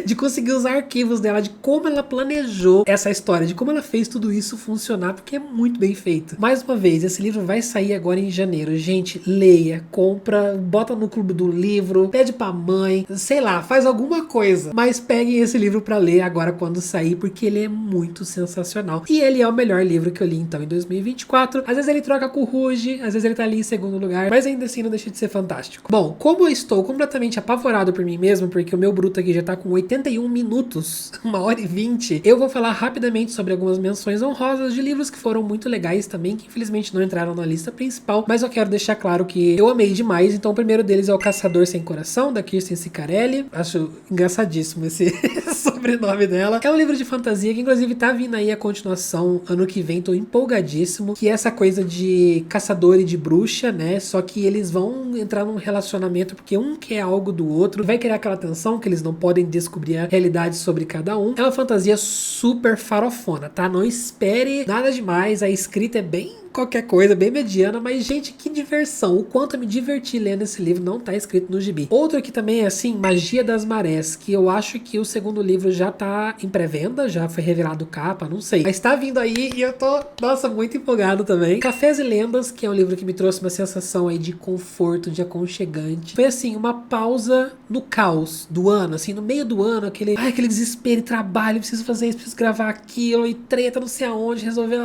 De conseguir os arquivos dela, de como ela planejou essa história, de como ela fez tudo isso funcionar, porque é muito bem feito. Mais uma vez, esse livro vai sair agora em janeiro. Gente, leia, compra, bota no clube do livro, pede pra mãe, sei lá, faz alguma coisa, mas peguem esse livro pra ler agora quando sair, porque ele é muito sensacional. E ele é o melhor livro que eu li então em 2024. Às vezes ele troca com o Ruge, às vezes ele tá ali em segundo lugar, mas ainda assim não deixa de ser fantástico. Bom, como eu estou completamente apavorado por mim mesmo, porque o meu bruto aqui já tá com 81 minutos, 1h20, eu vou falar rapidamente sobre algumas menções honrosas de livros que foram muito legais também, que infelizmente não entraram na lista principal, mas eu quero deixar claro que eu amei demais. Então o primeiro deles é O Caçador Sem Coração, da Kirsten Ciccarelli. Acho engraçadíssimo esse sobrenome dela. É um livro de fantasia que inclusive tá vindo aí a continuação ano que vem, tô empolgadíssimo, que é essa coisa de caçador e de bruxa, né, só que eles vão entrar num relacionamento porque um quer algo do outro, vai criar aquela tensão que eles não podem descobrir a realidade sobre cada um. É uma fantasia super farofona, tá? Não espere nada demais, a escrita é bem qualquer coisa, bem mediana, mas gente, que diversão, o quanto eu me diverti lendo esse livro, não tá escrito no gibi. Outro que também é assim, Magia das Marés, que eu acho que o segundo livro já tá em pré-venda, já foi revelado capa, não sei, mas tá vindo aí e eu tô, nossa, muito empolgado também. Cafés e Lendas, que é um livro que me trouxe uma sensação aí de conforto, de aconchegante. Foi assim, uma pausa no caos do ano, assim, no meio do ano, aquele desespero e trabalho, preciso fazer isso, preciso gravar aquilo, e treta, não sei aonde, resolver,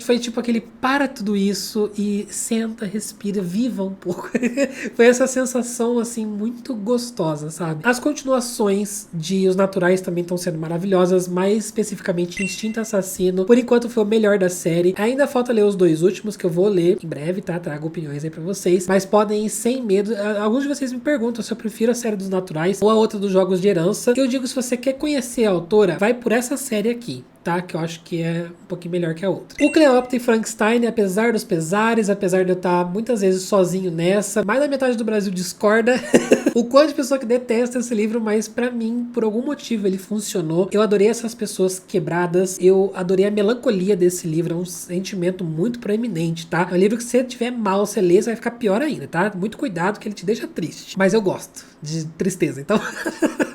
foi tipo aquele para tudo isso e senta, respira, viva um pouco. Foi essa sensação, assim, muito gostosa, sabe? As continuações de Os Naturais também estão sendo maravilhosas, mais especificamente Instinto Assassino. Por enquanto foi o melhor da série. Ainda falta ler os dois últimos, que eu vou ler em breve, tá? Trago opiniões aí pra vocês. Mas podem ir sem medo. Alguns de vocês me perguntam se eu prefiro a série dos Naturais ou a outra dos Jogos de Herança. Eu digo, se você quer conhecer a autora, vai por essa série aqui, tá? Que eu acho que é um pouquinho melhor que a outra. O Cleópatra e Frankenstein, apesar dos pesares, apesar de eu estar muitas vezes sozinho nessa, mais da metade do Brasil discorda o quanto de pessoa que detesta esse livro, mas pra mim, por algum motivo, ele funcionou. Eu adorei essas pessoas quebradas, eu adorei a melancolia desse livro, é um sentimento muito proeminente, tá? É um livro que se você tiver mal, você lê, você vai ficar pior ainda, tá? Muito cuidado que ele te deixa triste. Mas eu gosto de tristeza, então...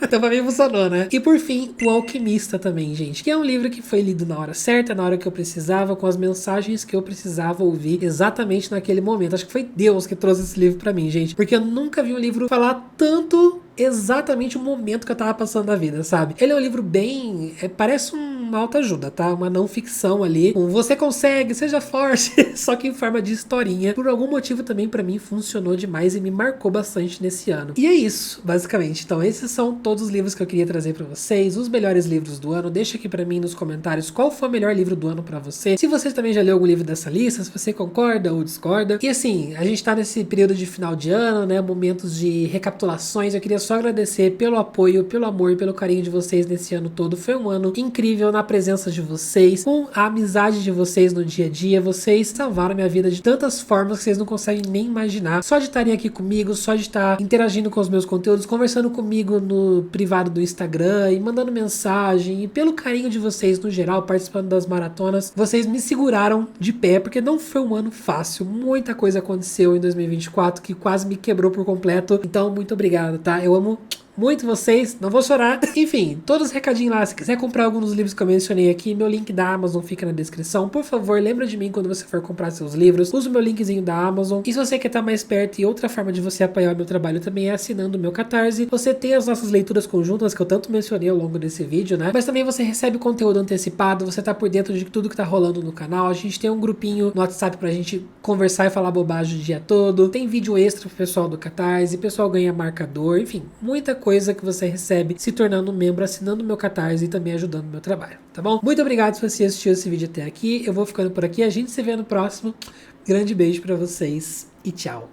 Então pra mim funcionou, né? E por fim, O Alquimista também, gente, que é um livro que foi lido na hora certa, na hora que eu precisava, com as mensagens que eu precisava ouvir exatamente naquele momento. Acho que foi Deus que trouxe esse livro pra mim, gente, porque eu nunca vi um livro falar tanto exatamente o momento que eu tava passando na vida, sabe? Ele é um livro bem... parece um uma autoajuda, tá? Uma não ficção ali. Você consegue, seja forte, só que em forma de historinha. Por algum motivo também pra mim funcionou demais e me marcou bastante nesse ano. E é isso, basicamente. Então esses são todos os livros que eu queria trazer pra vocês, os melhores livros do ano. Deixa aqui pra mim nos comentários qual foi o melhor livro do ano pra você. Se você também já leu algum livro dessa lista, se você concorda ou discorda. E assim, a gente tá nesse período de final de ano, né? Momentos de recapitulações. Eu queria só agradecer pelo apoio, pelo amor, pelo carinho de vocês nesse ano todo. Foi um ano incrível na presença de vocês, com a amizade de vocês no dia a dia. Vocês salvaram minha vida de tantas formas que vocês não conseguem nem imaginar. Só de estarem aqui comigo, só de estar interagindo com os meus conteúdos, conversando comigo no privado do Instagram e mandando mensagem, e pelo carinho de vocês no geral, participando das maratonas, vocês me seguraram de pé, porque não foi um ano fácil. Muita coisa aconteceu em 2024 que quase me quebrou por completo. Então, muito obrigado, tá? Eu amo muito vocês, não vou chorar. Enfim, todos os recadinhos lá. Se quiser comprar algum dos livros que eu mencionei aqui, meu link da Amazon fica na descrição. Por favor, lembra de mim quando você for comprar seus livros. Usa o meu linkzinho da Amazon. E se você quer estar mais perto, e outra forma de você apoiar o meu trabalho também é assinando o meu Catarse. Você tem as nossas leituras conjuntas, que eu tanto mencionei ao longo desse vídeo, né? Mas também você recebe conteúdo antecipado, você tá por dentro de tudo que tá rolando no canal. A gente tem um grupinho no WhatsApp pra gente conversar e falar bobagem o dia todo. Tem vídeo extra pro pessoal do Catarse, o pessoal ganha marcador, enfim, muita coisa que você recebe se tornando um membro, assinando o meu Catarse e também ajudando o meu trabalho, tá bom? Muito obrigado se você assistiu esse vídeo até aqui. Eu vou ficando por aqui, a gente se vê no próximo. Grande beijo pra vocês e tchau!